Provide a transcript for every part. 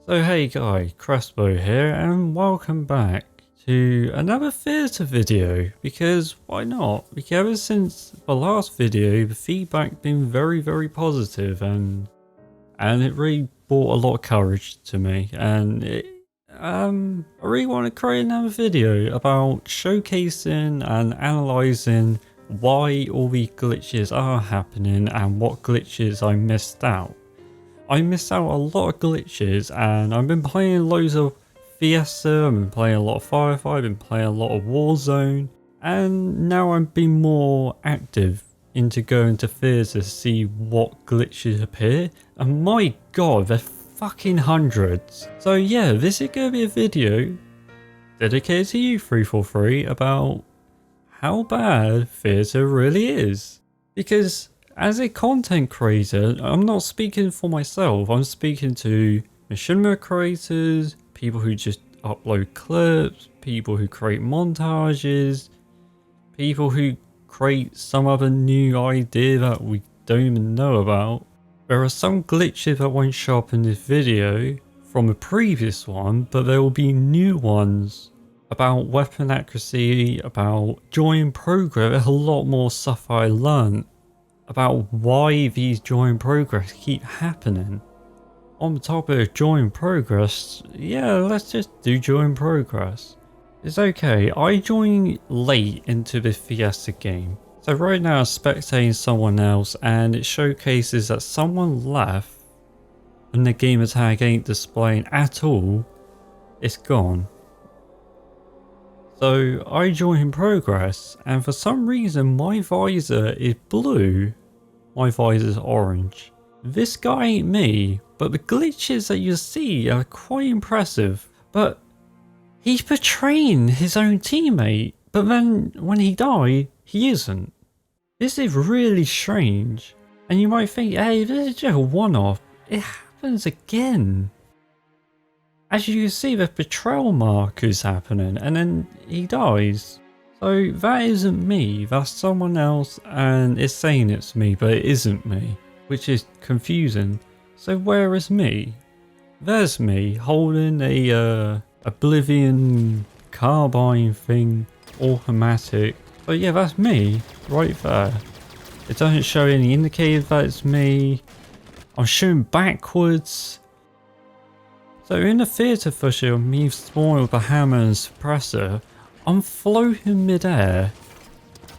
So hey guys, Crespo here and welcome back to another theatre video, because why not? Because ever since the last video the feedback been very positive and it really brought a lot of courage to me, and I really want to create another video about showcasing and analysing why all these glitches are happening and what glitches I missed out. I missed out a lot of glitches, and I've been playing loads of Fiesta, I've been playing a lot of Firefight, I've been playing a lot of Warzone, and now I'm being more active into going to theatre to see what glitches appear, and my god, they're fucking hundreds. So yeah, this is going to be a video dedicated to you 343 about how bad theatre really is. Because as a content creator, I'm not speaking for myself, I'm speaking to machinima creators, people who just upload clips, people who create montages, people who create some other new idea that we don't even know about. There are some glitches that won't show up in this video from the previous one, but there will be new ones about weapon accuracy, about join progress. There's a lot more stuff I learned about why these join progress keep happening. On the topic of join progress, yeah, let's just do join progress. It's okay, I joined late into the Fiesta game. So right now I'm spectating someone else and it showcases that someone left and the gamer tag ain't displaying at all. It's gone. So I join in progress, and for some reason my visor is blue, my visor is orange. This guy ain't me, but the glitches that you see are quite impressive. But he's betraying his own teammate, but then when he died, he isn't. This is really strange, and you might think, hey, this is just a one-off. It happens again. As you can see, the betrayal mark is happening, and then he dies. So that isn't me, that's someone else, and it's saying it's me, but it isn't me, which is confusing. So where is me? There's me, holding a Oblivion carbine thing, automatic. So yeah, that's me, right there. It doesn't show any indicator that it's me. I'm shooting backwards. So in the theatre footage of me spawning with a hammer and suppressor, I'm floating mid-air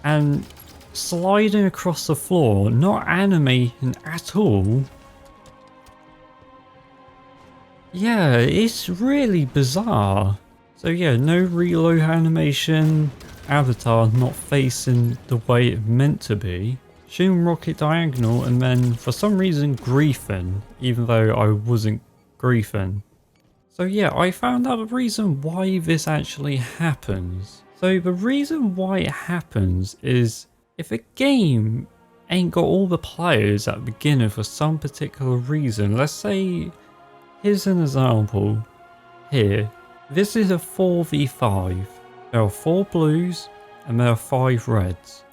and sliding across the floor, not animating at all. Yeah, it's really bizarre. So yeah, no reload animation, avatar not facing the way it's meant to be, shooting rocket diagonal, and then for some reason griefing, even though I wasn't griefing. So yeah, I found out the reason why this actually happens. So the reason why it happens is if a game ain't got all the players at the beginning for some particular reason. Let's say, here's an example here. This is a 4v5. There are 4 blues and there are 5 reds.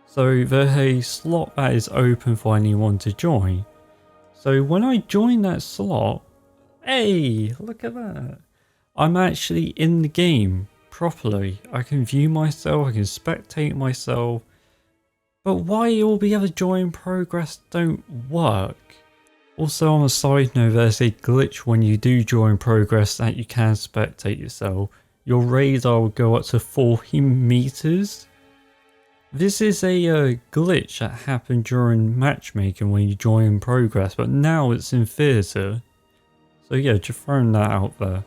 So there's a slot that is open for anyone to join. So when I join that slot, hey, look at that. I'm actually in the game properly. I can view myself, I can spectate myself. But why all the other join progress don't work? Also, on a side note, there's a glitch when you do join progress that you can spectate yourself. Your radar will go up to 40 meters. This is a glitch that happened during matchmaking when you join progress, but now it's in theatre. So yeah, just throwing that out there.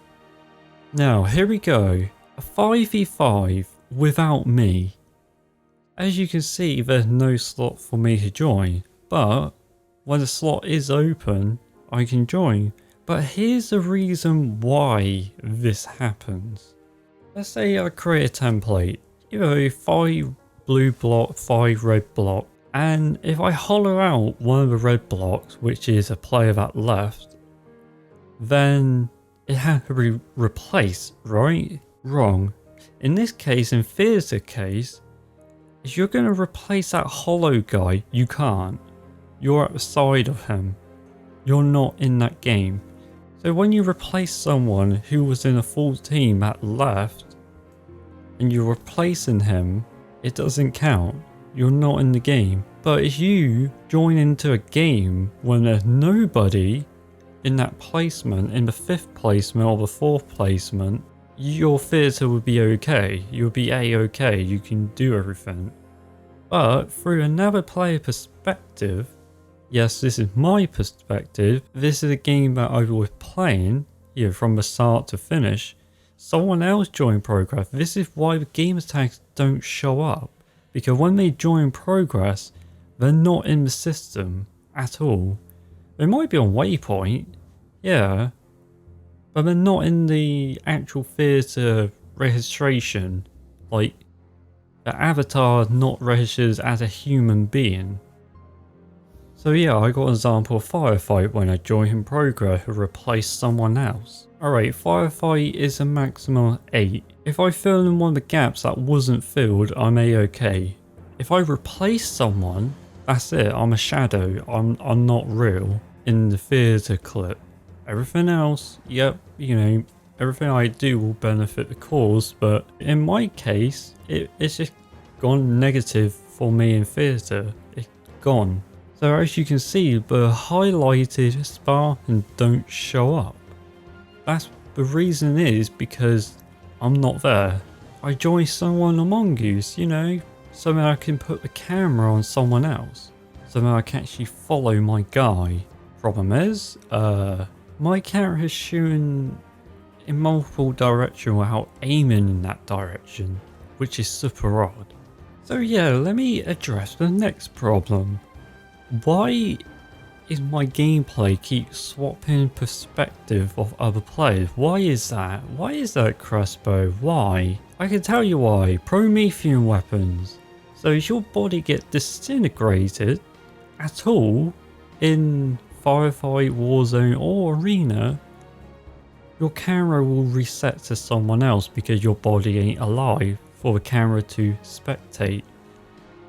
Now, here we go. A 5v5 without me. As you can see, there's no slot for me to join. But when the slot is open, I can join. But here's the reason why this happens. Let's say I create a template. You know, 5 blue block, 5 red block. And if I hollow out one of the red blocks, which is a player that left, then it has to be replaced, right? Wrong. In this case, in theatre case, if you're going to replace that hollow guy, you can't. You're at the side of him. You're not in that game. So when you replace someone who was in a full team at left, and you're replacing him, it doesn't count. You're not in the game. But if you join into a game when there's nobody in that placement, in the 5th placement or the 4th placement, your theatre would be okay. You'll be A-okay, you can do everything. But through another player perspective, yes, this is my perspective, this is a game that I was playing, from the start to finish. Someone else joined progress. This is why the gamer tags don't show up. Because when they join progress, they're not in the system at all. They might be on waypoint, yeah, but they're not in the actual theatre registration. Like, the avatar not registered as a human being. So yeah, I got an example of Firefight when I joined in progress to replace someone else. Alright, Firefight is a maximum of 8. If I fill in one of the gaps that wasn't filled, I'm A-okay. If I replace someone, that's it, I'm a shadow, I'm not real in the theatre clip. Everything else, yep, everything I do will benefit the cause, but in my case, it's just gone negative for me in theatre. It's gone. So as you can see, the highlighted Spartan don't show up. That's the reason is because I'm not there. I join someone among you, so that I can put the camera on someone else. So that I can actually follow my guy. Problem is, my character is shooting in multiple directions without aiming in that direction, which is super odd. So yeah, let me address the next problem. Why is my gameplay keep swapping perspective of other players? Why is that? Why is that, Crespo? Why? I can tell you why. Promethean weapons. So if your body gets disintegrated at all in Firefight, Warzone or Arena, your camera will reset to someone else because your body ain't alive for the camera to spectate.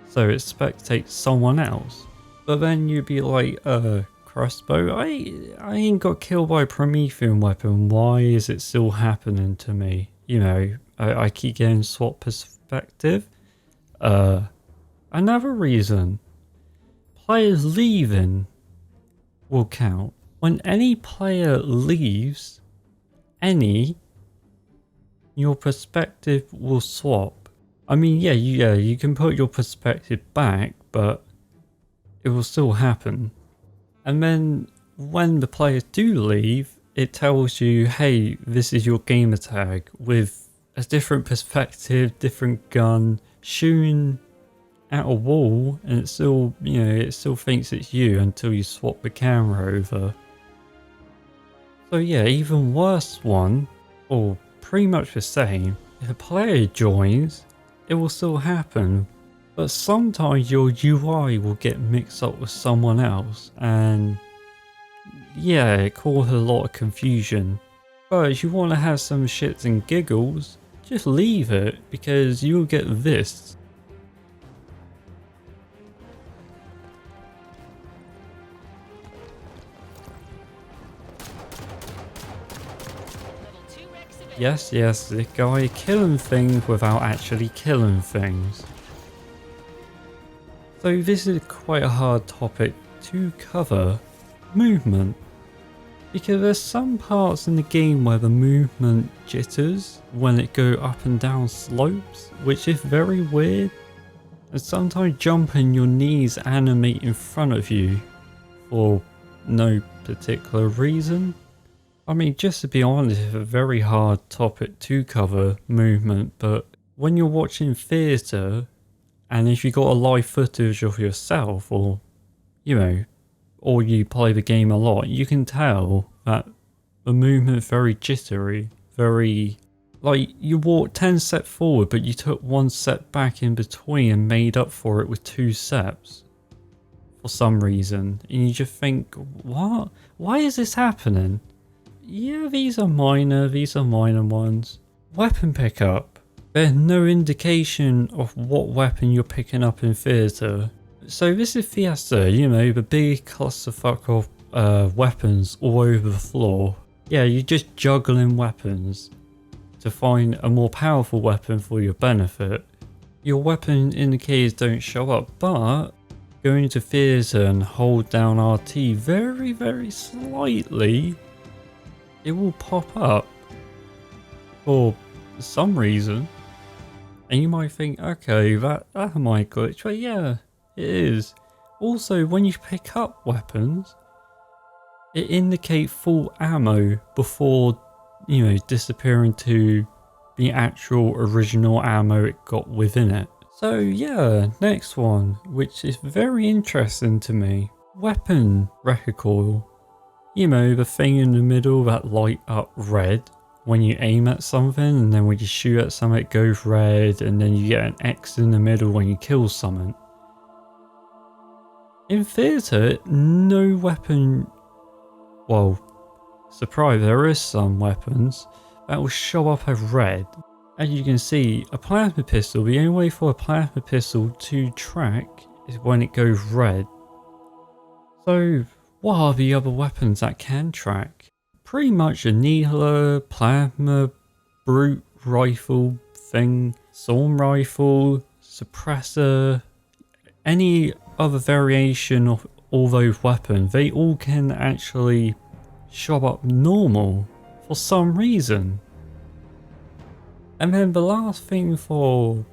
So it spectates someone else. But then you'd be like, Crespo, I ain't got killed by a Promethean weapon. Why is it still happening to me? I keep getting swap perspective. Another reason. Players leaving will count. When any player leaves, your perspective will swap. I mean, yeah, you can put your perspective back, but it will still happen. And then when the players do leave, it tells you, hey, this is your gamer tag with a different perspective, different gun, shooting at a wall, and it still, it still thinks it's you until you swap the camera over. So yeah, even worse one, or pretty much the same, if a player joins, it will still happen. But sometimes your UI will get mixed up with someone else, and yeah, it causes a lot of confusion. But if you want to have some shits and giggles, just leave it, because you'll get this. Yes, the guy killing things without actually killing things. So this is quite a hard topic to cover, movement. Because there's some parts in the game where the movement jitters when it go up and down slopes, which is very weird. And sometimes jumping, your knees animate in front of you for no particular reason. I mean, just to be honest, it's a very hard topic to cover, movement, but when you're watching theatre, and if you got a live footage of yourself, or, or you play the game a lot, you can tell that the movement is very jittery, very, like, you walk 10 steps forward, but you took 1 step back in between and made up for it with 2 steps. For some reason. And you just think, what? Why is this happening? Yeah, these are minor ones. Weapon pickup. There's no indication of what weapon you're picking up in theatre. So this is Fiesta, the big clusterfuck of weapons all over the floor. yeah, you're just juggling weapons to find a more powerful weapon for your benefit. Your weapon indicators don't show up, but going to theatre and hold down RT very, very slightly, it will pop up for some reason. And you might think, okay, that might glitch, but yeah, it is. Also, when you pick up weapons, it indicates full ammo before, you know, disappearing to the actual original ammo it got within it. So yeah, next one, which is very interesting to me. Weapon recoil. You know, the thing in the middle that light up red when you aim at something, and then when you shoot at something it goes red, and then you get an X in the middle when you kill something. In theatre, no weapon, well, surprise, there is some weapons that will show up as red. As you can see, a plasma pistol, the only way for a plasma pistol to track is when it goes red. So what are the other weapons that can track? Pretty much a needler, plasma, brute rifle thing, storm rifle, suppressor, any other variation of all those weapons, they all can actually show up normal for some reason. And then the last thing for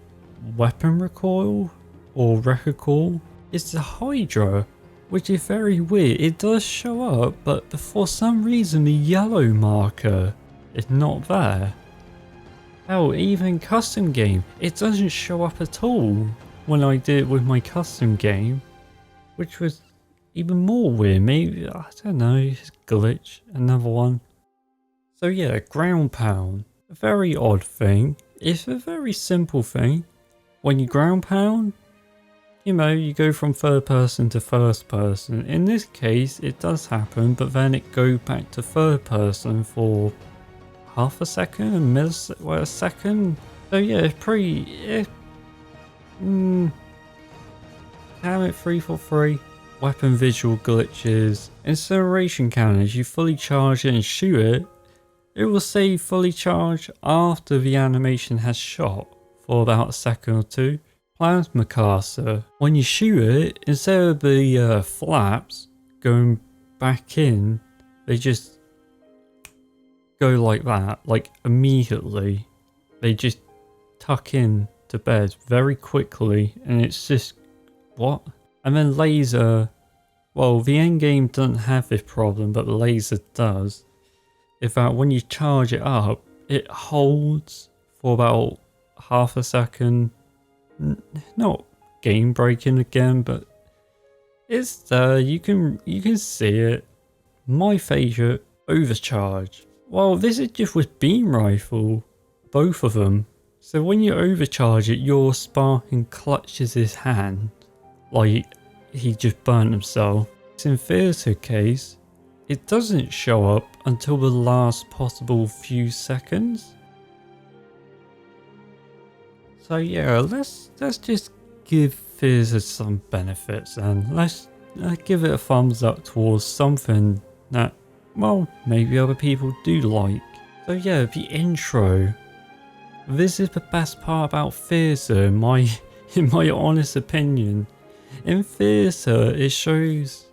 weapon recoil or recoil is the Hydra, which is very weird. It does show up, but for some reason the yellow marker is not there. Hell, even custom game, it doesn't show up at all when I did it with my custom game, which was even more weird. Maybe, I don't know, it's a glitch, another one. So yeah, ground pound, a very odd thing. It's a very simple thing. When you ground pound, you know, you go from third person to first person. In this case, it does happen, but then it goes back to third person for half a second, a millisecond, well, a second. So yeah, it's pretty, damn it, 3 for 3. Weapon visual glitches. Incineration cannons, you fully charge it and shoot it. It will say fully charged after the animation has shot for about a second or two. Plasma caster, when you shoot it, instead of the flaps going back in, they just go like that, like immediately. They just tuck in to bed very quickly, and it's just, what? And then laser, well, the end game doesn't have this problem, but the laser does. In fact, when you charge it up, it holds for about half a second. Not game breaking again, but it's there. You can see it. My favourite, overcharge. Well, this is just with beam rifle, both of them. So when you overcharge it, your Spartan clutches his hand like he just burnt himself. In theatre case, it doesn't show up until the last possible few seconds. So yeah, let's just give theatre some benefits, and let's give it a thumbs up towards something that, well, maybe other people do like. So yeah, the intro. This is the best part about theatre, in my honest opinion. In theatre, it shows,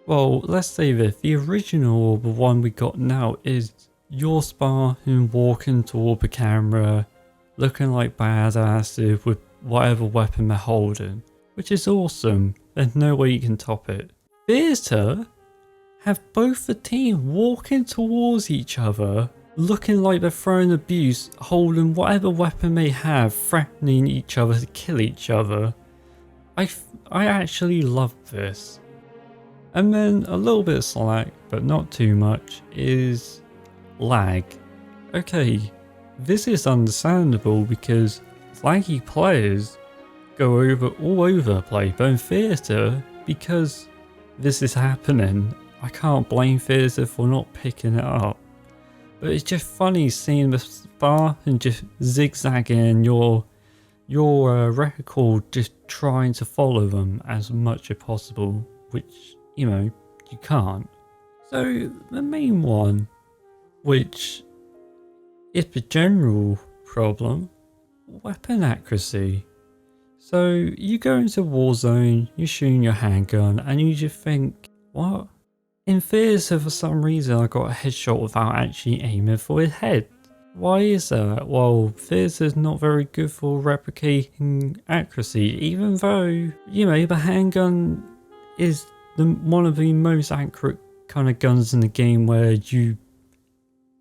well, let's say this, the original, the one we got now, is your Spartan walking toward the camera, looking like badasses with whatever weapon they're holding, which is awesome. There's no way you can top it. Theatre have both the team walking towards each other, looking like they're throwing abuse, holding whatever weapon they have, threatening each other to kill each other. I actually love this. And then a little bit of slack, but not too much, is lag. Okay, this is understandable because laggy players go all over the place, but in theatre, because this is happening, I can't blame theatre for not picking it up. But it's just funny seeing the Spartan just zigzagging, your record just trying to follow them as much as possible, which, you know, you can't. So the main one, which is a general problem. Weapon accuracy. So you go into Warzone, you're shooting your handgun, and you just think, what? In theatre, for some reason, I got a headshot without actually aiming for his head. Why is that? Well, theatre's not very good for replicating accuracy, even though, you know, the handgun is one of the most accurate kind of guns in the game where you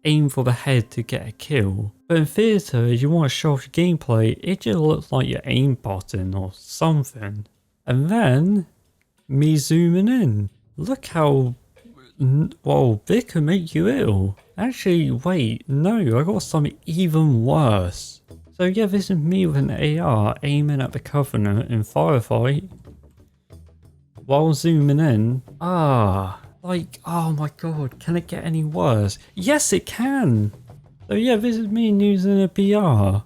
aim for the head to get a kill. But in theatre, you want to show off your gameplay, it just looks like your aim button or something. And then, me zooming in. Look how, well, this could make you ill. Actually, wait, no, I got something even worse. So yeah, this is me with an AR aiming at the Covenant in Firefight while zooming in. Like, oh my god, can it get any worse? Yes, it can! So yeah, this is me using a BR.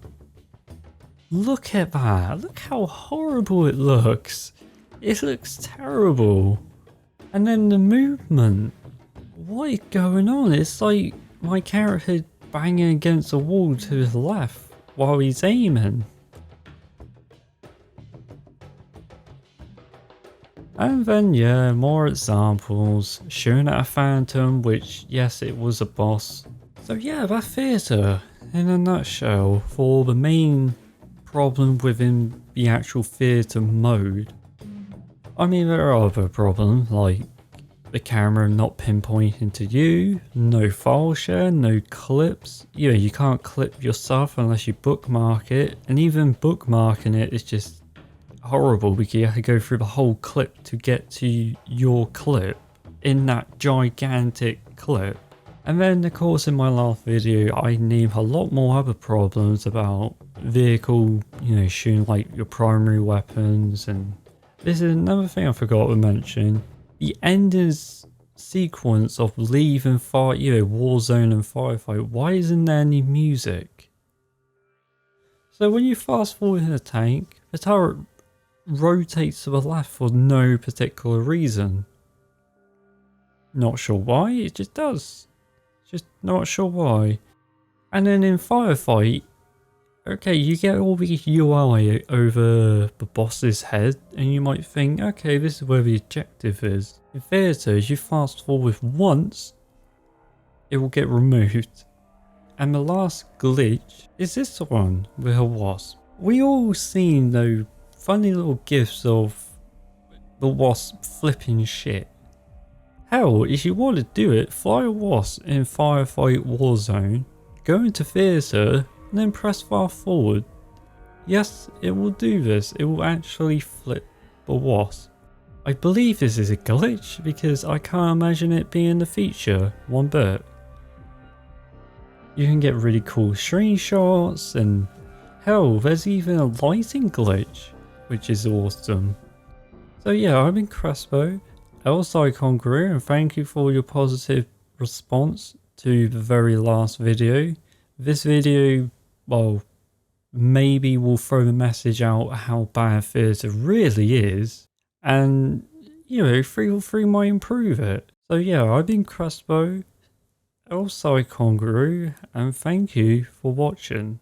Look at that, look how horrible it looks. It looks terrible. And then the movement. What is going on? It's like my character banging against a wall to his left while he's aiming. And then yeah, more examples. Shooting at a phantom, which yes, it was a boss. So yeah, that's theatre in a nutshell for the main problem within the actual theatre mode. I mean, there are other problems like the camera not pinpointing to you, no file share, no clips. You know, you can't clip your stuff unless you bookmark it, and even bookmarking it is just horrible because you have to go through the whole clip to get to your clip in that gigantic clip. And then of course in my last video I named a lot more other problems about vehicle, you know, shooting like your primary weapons. And this is another thing I forgot to mention. The ending sequence of Leave and Fire, you know, Warzone and Firefight, why isn't there any music? So when you fast forward in a tank, the turret rotates to the left for no particular reason. Not sure why, it just does. Just not sure why. And then in Firefight, okay, you get all the UI over the boss's head and you might think, okay, this is where the objective is. In theatre, you fast forward once, it will get removed. And the last glitch is this one with a wasp. We all seen those funny little gifs of the wasp flipping shit. Hell, if you want to do it, fly a wasp in Firefight Warzone, go into theatre, and then press fast forward. Yes, it will do this. It will actually flip the wasp. I believe this is a glitch because I can't imagine it being the feature one bit. You can get really cool screenshots, and hell, there's even a lighting glitch, which is awesome. So yeah, I've been Crespo, Conqueror, and thank you for your positive response to the very last video. This video, well, maybe will throw the message out how bad theatre really is, and you know, 303 might improve it. So yeah, I've been Crespo, Conqueror, and thank you for watching.